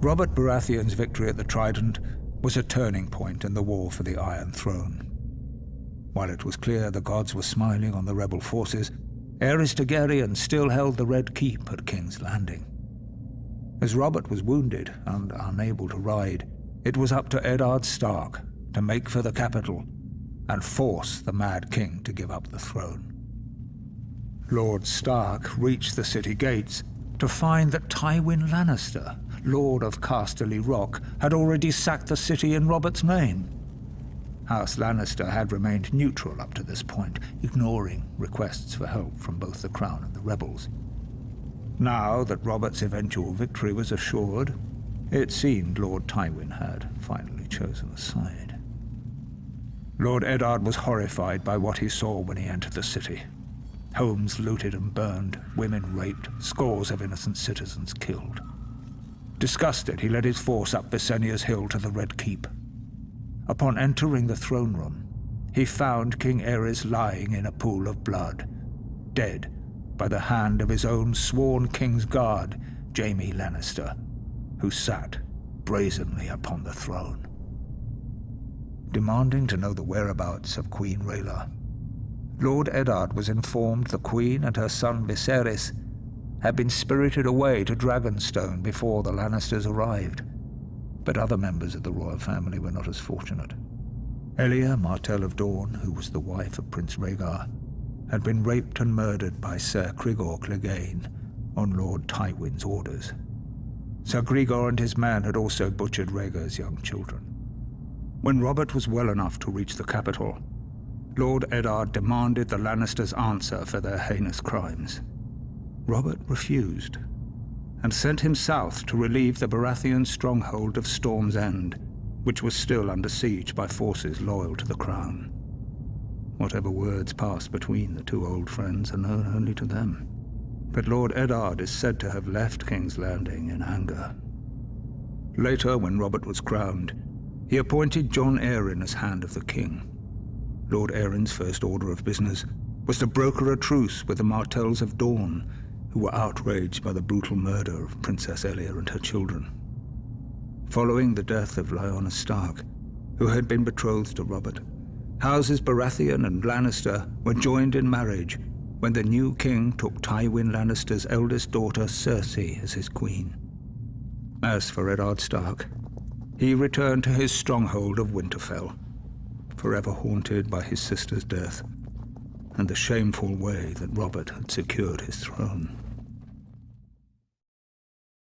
Robert Baratheon's victory at the Trident was a turning point in the war for the Iron Throne. While it was clear the gods were smiling on the rebel forces, Aerys Targaryen still held the Red Keep at King's Landing. As Robert was wounded and unable to ride, it was up to Eddard Stark to make for the capital and force the Mad King to give up the throne. Lord Stark reached the city gates to find that Tywin Lannister, Lord of Casterly Rock, had already sacked the city in Robert's name. House Lannister had remained neutral up to this point, ignoring requests for help from both the Crown and the rebels. Now that Robert's eventual victory was assured, it seemed Lord Tywin had finally chosen a side. Lord Eddard was horrified by what he saw when he entered the city. Homes looted and burned, women raped, scores of innocent citizens killed. Disgusted, he led his force up Visenya's hill to the Red Keep. Upon entering the throne room, he found King Aerys lying in a pool of blood, dead by the hand of his own sworn King's Guard, Jaime Lannister, who sat brazenly upon the throne. Demanding to know the whereabouts of Queen Rhaela, Lord Eddard was informed the Queen and her son Viserys had been spirited away to Dragonstone before the Lannisters arrived. But other members of the royal family were not as fortunate. Elia, Martell of Dorne, who was the wife of Prince Rhaegar, had been raped and murdered by Ser Cregor Clegane on Lord Tywin's orders. Ser Gregor and his men had also butchered Rhaegar's young children. When Robert was well enough to reach the capital, Lord Eddard demanded the Lannisters answer for their heinous crimes. Robert refused, and sent him south to relieve the Baratheon stronghold of Storm's End, which was still under siege by forces loyal to the Crown. Whatever words passed between the two old friends are known only to them, but Lord Eddard is said to have left King's Landing in anger. Later, when Robert was crowned, he appointed Jon Arryn as Hand of the King. Lord Arryn's first order of business was to broker a truce with the Martells of Dorne, who were outraged by the brutal murder of Princess Elia and her children. Following the death of Lyanna Stark, who had been betrothed to Robert, houses Baratheon and Lannister were joined in marriage when the new king took Tywin Lannister's eldest daughter Cersei as his queen. As for Eddard Stark, he returned to his stronghold of Winterfell, forever haunted by his sister's death and the shameful way that Robert had secured his throne.